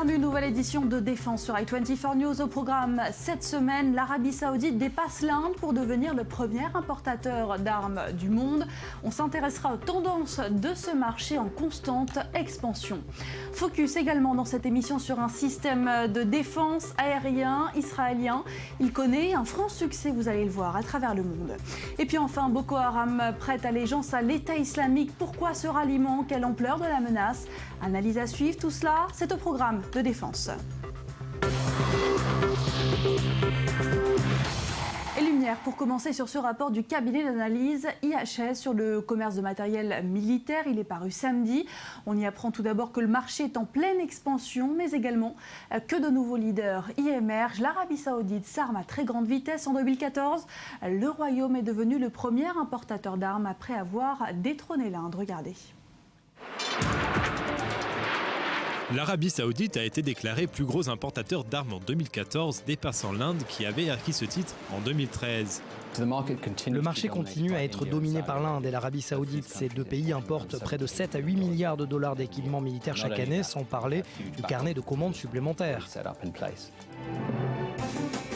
Bienvenue, nouvelle édition de Défense sur i24 News. Au programme cette semaine, l'Arabie Saoudite dépasse l'Inde pour devenir le premier importateur d'armes du monde. On s'intéressera aux tendances de ce marché en constante expansion. Focus également dans cette émission sur un système de défense aérien israélien. Il connaît un franc succès, vous allez le voir, à travers le monde. Et puis enfin, Boko Haram prête allégeance à l'État islamique. Pourquoi ce ralliement? Quelle ampleur de la menace? Analyse à suivre, tout cela, c'est au programme de Défense. Et lumière pour commencer sur ce rapport du cabinet d'analyse IHS sur le commerce de matériel militaire. Il est paru samedi. On y apprend tout d'abord que le marché est en pleine expansion, mais également que de nouveaux leaders y émergent. L'Arabie Saoudite s'arme à très grande vitesse. En 2014, le Royaume est devenu le premier importateur d'armes après avoir détrôné l'Inde. Regardez. L'Arabie Saoudite a été déclarée plus gros importateur d'armes en 2014, dépassant l'Inde qui avait acquis ce titre en 2013. Le marché continue à être dominé par l'Inde et l'Arabie Saoudite. Ces deux pays importent près de 7 à 8 milliards de dollars d'équipements militaires chaque année, sans parler du carnet de commandes supplémentaires.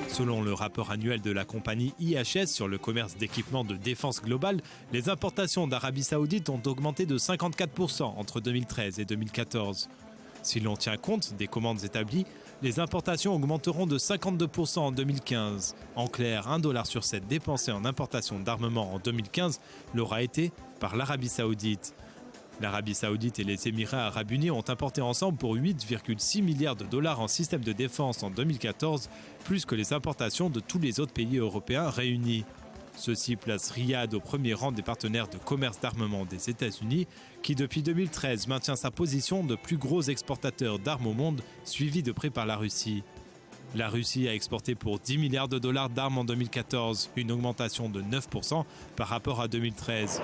Selon le rapport annuel de la compagnie IHS sur le commerce d'équipements de défense globale, les importations d'Arabie Saoudite ont augmenté de 54% entre 2013 et 2014. Si l'on tient compte des commandes établies, les importations augmenteront de 52% en 2015. En clair, $1 sur 7 dépensé en importation d'armement en 2015 l'aura été par l'Arabie Saoudite. L'Arabie Saoudite et les Émirats Arabes Unis ont importé ensemble pour 8,6 milliards de dollars en système de défense en 2014, plus que les importations de tous les autres pays européens réunis. Ceci place Riyad au premier rang des partenaires de commerce d'armement des États-Unis, qui depuis 2013 maintient sa position de plus gros exportateur d'armes au monde, suivi de près par la Russie. La Russie a exporté pour 10 milliards de dollars d'armes en 2014, une augmentation de 9% par rapport à 2013.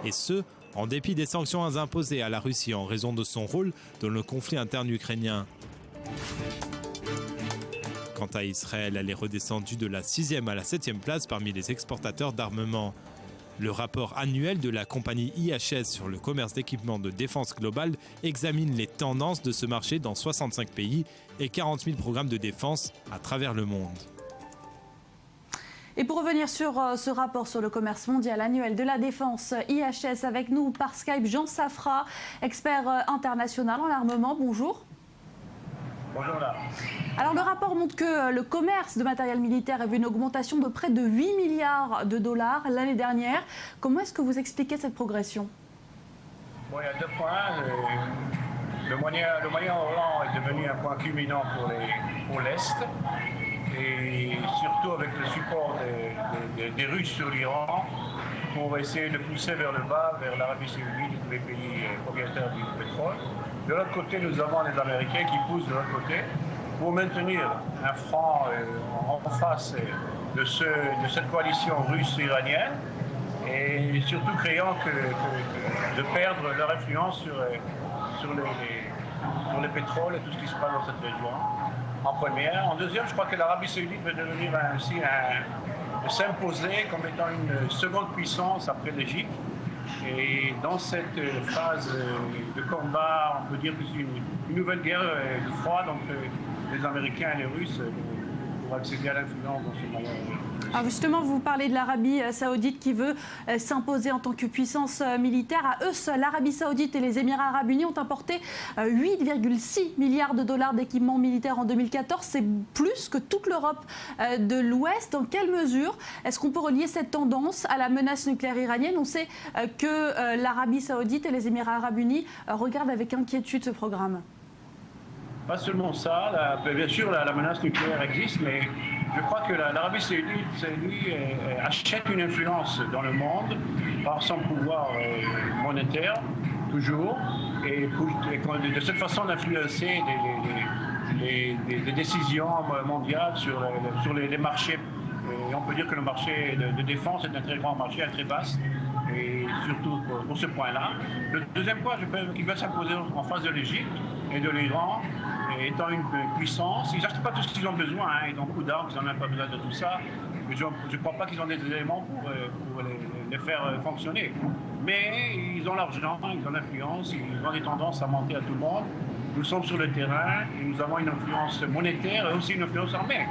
Et ce, en dépit des sanctions imposées à la Russie en raison de son rôle dans le conflit interne ukrainien. Quant à Israël, elle est redescendue de la 6e à la 7e place parmi les exportateurs d'armement. Le rapport annuel de la compagnie IHS sur le commerce d'équipements de défense globale examine les tendances de ce marché dans 65 pays et 40 000 programmes de défense à travers le monde. Et pour revenir sur ce rapport sur le commerce mondial annuel de la défense IHS, avec nous par Skype Jean Safra, expert international en armement. Bonjour. Bonjour là. Alors le rapport montre que le commerce de matériel militaire a vu une augmentation de près de 8 milliards de dollars l'année dernière. Comment est-ce que vous expliquez cette progression? Bon, il y a deux points. Le Moyen-Orient est devenu un point culminant pour l'Est. Et surtout avec le support des Russes sur l'Iran pour essayer de pousser vers le bas, vers l'Arabie Saoudite et tous les pays propriétaires du pétrole. De l'autre côté, nous avons les Américains qui poussent de l'autre côté pour maintenir un front en face de cette coalition russe-iranienne et surtout créant de perdre leur influence sur les pétroles et tout ce qui se passe dans cette région. En première. En deuxième, je crois que l'Arabie Saoudite va devenir ainsi s'imposer comme étant une seconde puissance après l'Égypte. Et dans cette phase de combat, on peut dire que c'est une nouvelle guerre froide entre les Américains et les Russes pour accéder à l'influence dans ce moyen. Alors justement, vous parlez de l'Arabie Saoudite qui veut s'imposer en tant que puissance militaire. À eux seuls, l'Arabie Saoudite et les Émirats Arabes Unis ont importé 8,6 milliards de dollars d'équipements militaires en 2014. C'est plus que toute l'Europe de l'Ouest. Dans quelle mesure est-ce qu'on peut relier cette tendance à la menace nucléaire iranienne? On sait que l'Arabie Saoudite et les Émirats Arabes Unis regardent avec inquiétude ce programme. Pas seulement ça, bien sûr la menace nucléaire existe, mais je crois que l'Arabie Saoudite, lui, achète une influence dans le monde par son pouvoir monétaire, toujours, et de cette façon d'influencer les décisions mondiales sur les marchés. Et on peut dire que le marché de défense est un très grand marché, un très vaste, et surtout pour ce point-là. Le deuxième point qui va s'imposer en face de l'Égypte et de l'Iran, étant une puissance, ils n'achètent pas tout ce qu'ils ont besoin, hein. Ils ont beaucoup d'armes, ils n'ont même pas besoin de tout ça. Mais je ne crois pas qu'ils ont des éléments pour les faire fonctionner. Mais ils ont l'argent, ils ont l'influence, ils ont des tendances à monter à tout le monde. nous sommes sur le terrain et nous avons une influence monétaire et aussi une influence armée.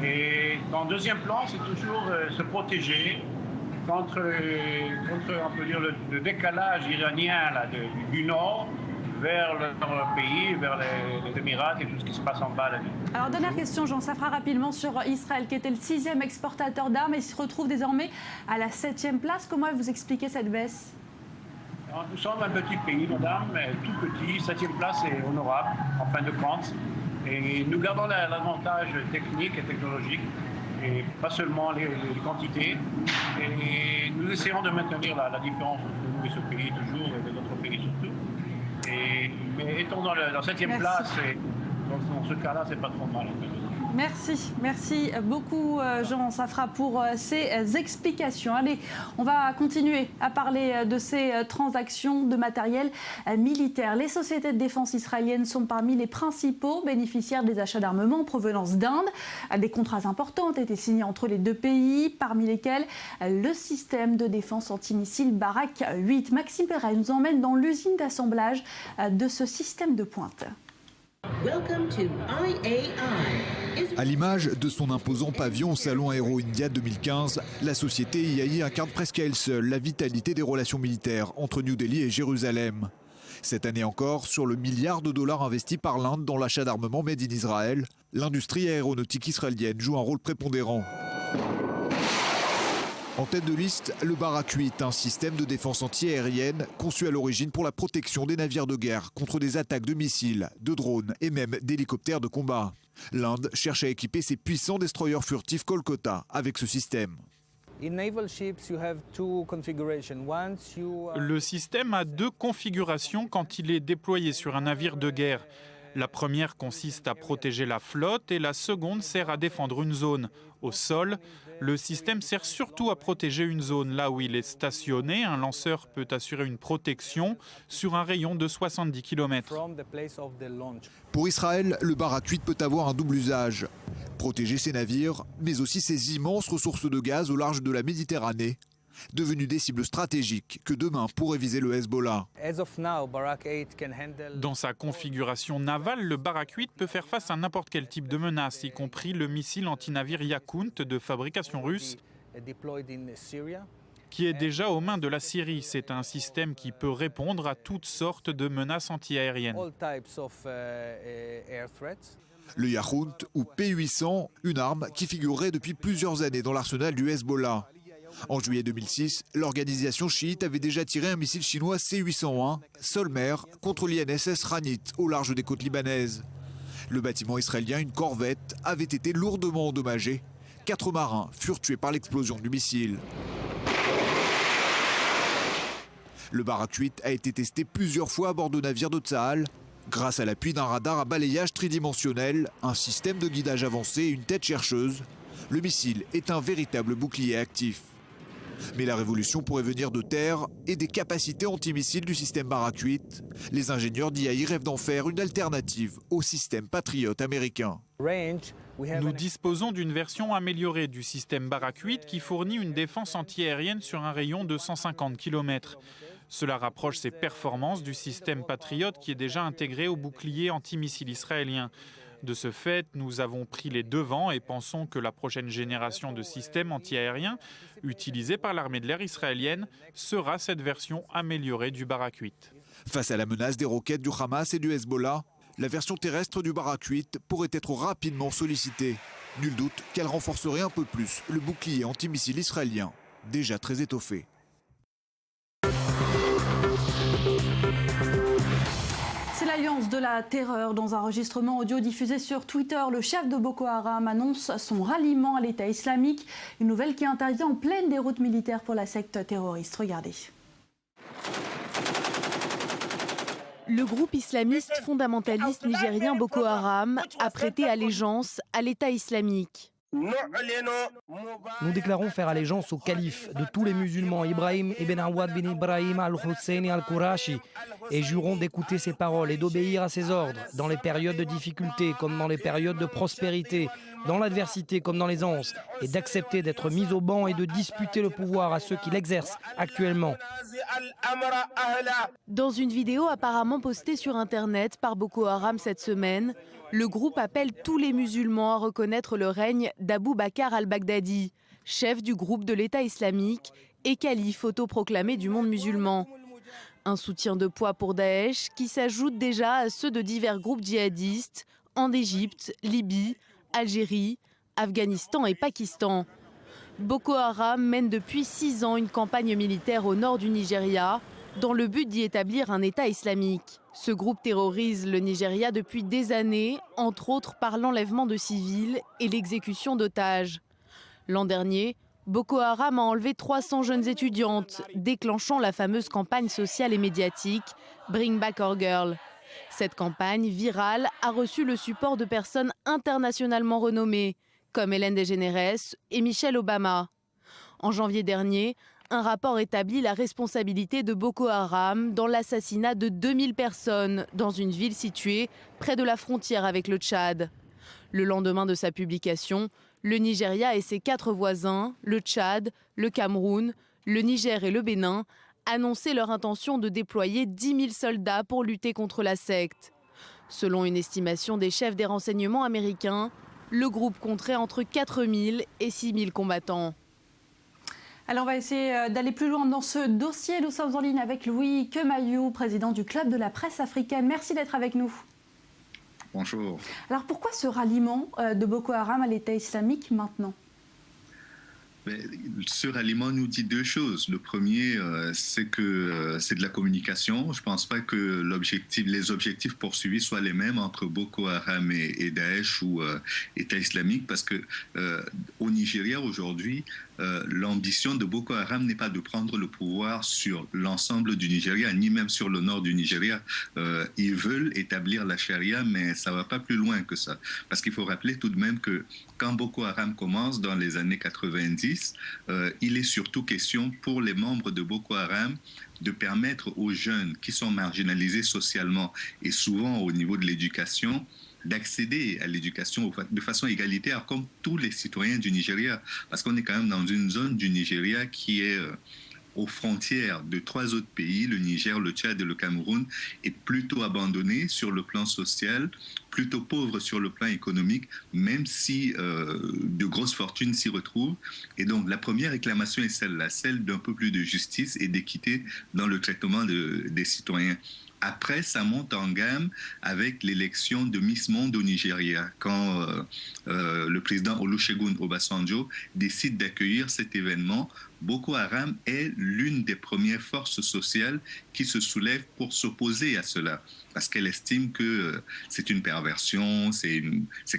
Et en deuxième plan, c'est toujours se protéger contre on peut dire, le décalage iranien là, du nord vers leur pays, vers les Émirats et tout ce qui se passe en bas. Là. Alors, dernière question, Jean Safra, rapidement sur Israël, qui était le 6e exportateur d'armes et se retrouve désormais à la 7e place. Comment vous expliquez cette baisse? Alors, nous sommes un petit pays, madame, tout petit, 7e place est honorable, en fin de compte. Et nous gardons l'avantage technique et technologique, et pas seulement les quantités. Et nous essayons de maintenir la différence entre nous et ce pays toujours, et les autres pays surtout. Mais étant dans la 7e place, dans ce cas-là, c'est pas trop mal. Merci beaucoup Jean Safra pour ces explications. Allez, on va continuer à parler de ces transactions de matériel militaire. Les sociétés de défense israéliennes sont parmi les principaux bénéficiaires des achats d'armement en provenance d'Inde. Des contrats importants ont été signés entre les deux pays, parmi lesquels le système de défense antimissile Barak 8. Maxime Perret nous emmène dans l'usine d'assemblage de ce système de pointe. À l'image de son imposant pavillon au Salon Aero India 2015, la société IAI incarne presque à elle seule la vitalité des relations militaires entre New Delhi et Jérusalem. Cette année encore, sur le milliard de dollars investis par l'Inde dans l'achat d'armement made in Israël, l'industrie aéronautique israélienne joue un rôle prépondérant. En tête de liste, le Barak 8, un système de défense anti-aérienne conçu à l'origine pour la protection des navires de guerre contre des attaques de missiles, de drones et même d'hélicoptères de combat. L'Inde cherche à équiper ses puissants destroyers furtifs Kolkata avec ce système. Le système a deux configurations quand il est déployé sur un navire de guerre. La première consiste à protéger la flotte et la seconde sert à défendre une zone. Au sol, le système sert surtout à protéger une zone. Là où il est stationné, un lanceur peut assurer une protection sur un rayon de 70 km. Pour Israël, le Barak 8 peut avoir un double usage. Protéger ses navires, mais aussi ses immenses ressources de gaz au large de la Méditerranée, devenues des cibles stratégiques que demain pourrait viser le Hezbollah. Dans sa configuration navale, le Barak 8 peut faire face à n'importe quel type de menace, y compris le missile antinavire Yakout de fabrication russe, qui est déjà aux mains de la Syrie. C'est un système qui peut répondre à toutes sortes de menaces antiaériennes. Le Yakout ou P-800, une arme qui figurerait depuis plusieurs années dans l'arsenal du Hezbollah. En juillet 2006, l'organisation chiite avait déjà tiré un missile chinois C-801, sol-mer, contre l'INSS Ranit, au large des côtes libanaises. Le bâtiment israélien, une corvette, avait été lourdement endommagé. 4 marins furent tués par l'explosion du missile. Le Barak 8 a été testé plusieurs fois à bord de navires de Tsahal, grâce à l'appui d'un radar à balayage tridimensionnel, un système de guidage avancé et une tête chercheuse. Le missile est un véritable bouclier actif. Mais la révolution pourrait venir de terre et des capacités antimissiles du système Barak 8. Les ingénieurs d'IAI rêvent d'en faire une alternative au système Patriot américain. Nous disposons d'une version améliorée du système Barak 8 qui fournit une défense antiaérienne sur un rayon de 150 km. Cela rapproche ses performances du système Patriot qui est déjà intégré au bouclier antimissile israélien. De ce fait, nous avons pris les devants et pensons que la prochaine génération de systèmes antiaériens utilisés par l'armée de l'air israélienne sera cette version améliorée du Barak 8. Face à la menace des roquettes du Hamas et du Hezbollah, la version terrestre du Barak 8 pourrait être rapidement sollicitée. Nul doute qu'elle renforcerait un peu plus le bouclier antimissile israélien, déjà très étoffé. C'est l'alliance de la terreur. Dans un enregistrement audio diffusé sur Twitter, le chef de Boko Haram annonce son ralliement à l'État islamique. Une nouvelle qui intervient en pleine déroute militaire pour la secte terroriste. Regardez. Le groupe islamiste fondamentaliste nigérien Boko Haram a prêté allégeance à l'État islamique. Nous déclarons faire allégeance au calife de tous les musulmans, Ibrahim ibn Awad bin Ibrahim al-Husseini al-Qurashi, et jurons d'écouter ses paroles et d'obéir à ses ordres, dans les périodes de difficulté comme dans les périodes de prospérité, dans l'adversité comme dans l'aisance, et d'accepter d'être mis au banc et de disputer le pouvoir à ceux qui l'exercent actuellement. Dans une vidéo apparemment postée sur Internet par Boko Haram cette semaine, le groupe appelle tous les musulmans à reconnaître le règne d'Abou Bakr al-Baghdadi, chef du groupe de l'État islamique et calife autoproclamé du monde musulman. Un soutien de poids pour Daesh qui s'ajoute déjà à ceux de divers groupes djihadistes en Égypte, Libye, Algérie, Afghanistan et Pakistan. Boko Haram mène depuis 6 ans une campagne militaire au nord du Nigeria dans le but d'y établir un État islamique. Ce groupe terrorise le Nigeria depuis des années, entre autres par l'enlèvement de civils et l'exécution d'otages. L'an dernier, Boko Haram a enlevé 300 jeunes étudiantes, déclenchant la fameuse campagne sociale et médiatique Bring Back Our Girl. Cette campagne virale a reçu le support de personnes internationalement renommées, comme Ellen DeGeneres et Michelle Obama. En janvier dernier, un rapport établit la responsabilité de Boko Haram dans l'assassinat de 2000 personnes dans une ville située près de la frontière avec le Tchad. Le lendemain de sa publication, le Nigeria et ses 4 voisins, le Tchad, le Cameroun, le Niger et le Bénin, annonçaient leur intention de déployer 10 000 soldats pour lutter contre la secte. Selon une estimation des chefs des renseignements américains, le groupe compterait entre 4 000 et 6 000 combattants. Alors on va essayer d'aller plus loin dans ce dossier. Nous sommes en ligne avec Louis Kemayou, président du Club de la presse africaine. Merci d'être avec nous. Bonjour. Alors pourquoi ce ralliement de Boko Haram à l'État islamique maintenant ? Ce ralliement nous dit 2 choses. Le premier, c'est que c'est de la communication. Je ne pense pas que les objectifs poursuivis soient les mêmes entre Boko Haram et Daesh ou État islamique, parce que au Nigeria aujourd'hui, l'ambition de Boko Haram n'est pas de prendre le pouvoir sur l'ensemble du Nigeria, ni même sur le nord du Nigeria. Ils veulent établir la charia, mais ça ne va pas plus loin que ça. Parce qu'il faut rappeler tout de même que quand Boko Haram commence dans les années 90, il est surtout question pour les membres de Boko Haram de permettre aux jeunes qui sont marginalisés socialement et souvent au niveau de l'éducation, d'accéder à l'éducation de façon égalitaire comme tous les citoyens du Nigeria. Parce qu'on est quand même dans une zone du Nigeria qui est aux frontières de 3 autres pays, le Niger, le Tchad et le Cameroun, est plutôt abandonné sur le plan social, plutôt pauvre sur le plan économique, même si de grosses fortunes s'y retrouvent. Et donc la première réclamation est celle-là, celle d'un peu plus de justice et d'équité dans le traitement des citoyens. Après, ça monte en gamme avec l'élection de Miss Monde au Nigeria, quand le président Olusegun Obasanjo décide d'accueillir cet événement. Boko Haram est l'une des premières forces sociales qui se soulève pour s'opposer à cela, parce qu'elle estime que c'est une perversion, c'est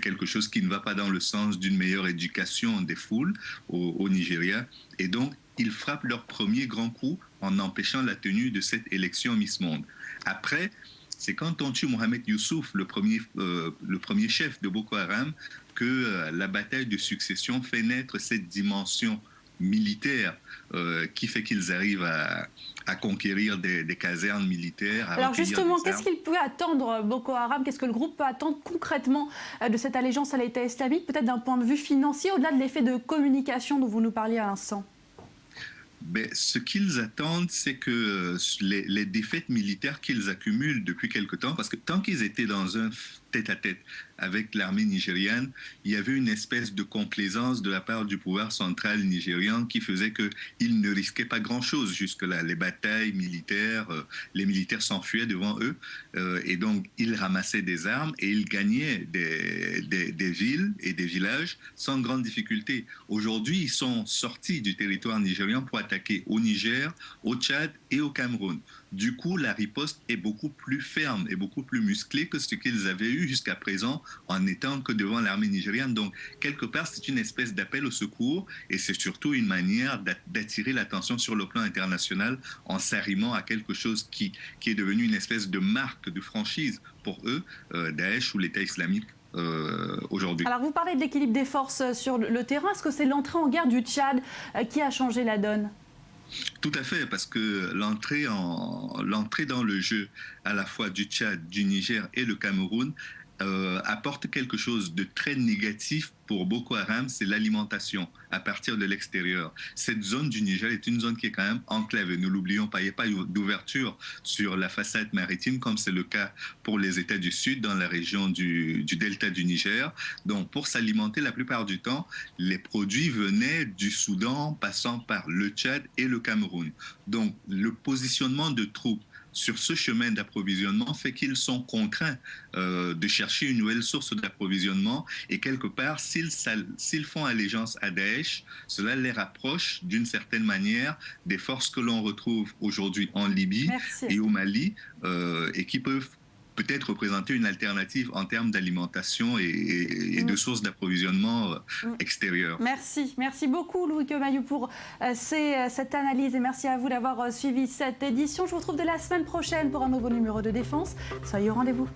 quelque chose qui ne va pas dans le sens d'une meilleure éducation des foules au Nigeria. Et donc, ils frappent leur premier grand coup en empêchant la tenue de cette élection Miss Monde. Après, c'est quand on tue Mohamed Youssouf, le premier chef de Boko Haram, que la bataille de succession fait naître cette dimension militaire qui fait qu'ils arrivent à conquérir des casernes militaires. Alors justement, qu'est-ce qu'il peut attendre Boko Haram ? Qu'est-ce que le groupe peut attendre concrètement de cette allégeance à l'État islamique, peut-être d'un point de vue financier, au-delà de l'effet de communication dont vous nous parliez à l'instant ? Ce qu'ils attendent, c'est que les défaites militaires qu'ils accumulent depuis quelque temps, parce que tant qu'ils étaient dans un tête-à-tête avec l'armée nigériane, il y avait une espèce de complaisance de la part du pouvoir central nigérian qui faisait qu'ils ne risquaient pas grand-chose jusque-là. Les batailles militaires, les militaires s'enfuyaient devant eux et donc ils ramassaient des armes et ils gagnaient des villes et des villages sans grande difficulté. Aujourd'hui, ils sont sortis du territoire nigérian pour attaquer au Niger, au Tchad et au Cameroun. Du coup, la riposte est beaucoup plus ferme et beaucoup plus musclée que ce qu'ils avaient eu jusqu'à présent en n'étant que devant l'armée nigériane. Donc, quelque part, c'est une espèce d'appel au secours et c'est surtout une manière d'attirer l'attention sur le plan international en s'arrimant à quelque chose qui est devenu une espèce de marque de franchise pour eux, Daesh ou l'État islamique aujourd'hui. Alors vous parlez de l'équilibre des forces sur le terrain. Est-ce que c'est l'entrée en guerre du Tchad qui a changé la donne ? Tout à fait, parce que l'entrée dans le jeu à la fois du Tchad, du Niger et le Cameroun apporte quelque chose de très négatif pour Boko Haram, c'est l'alimentation à partir de l'extérieur. Cette zone du Niger est une zone qui est quand même enclavée, ne l'oublions pas, il n'y a pas d'ouverture sur la façade maritime comme c'est le cas pour les États du Sud dans la région du delta du Niger. Donc pour s'alimenter, la plupart du temps, les produits venaient du Soudan passant par le Tchad et le Cameroun. Donc le positionnement de troupes sur ce chemin d'approvisionnement fait qu'ils sont contraints de chercher une nouvelle source d'approvisionnement et quelque part, s'ils font allégeance à Daesh, cela les rapproche d'une certaine manière des forces que l'on retrouve aujourd'hui en Libye et au Mali et qui peuvent peut-être représenter une alternative en termes d'alimentation et de sources d'approvisionnement extérieures. Merci beaucoup Louis Mayou pour cette analyse et merci à vous d'avoir suivi cette édition. Je vous retrouve dès la semaine prochaine pour un nouveau numéro de Défense. Soyez au rendez-vous.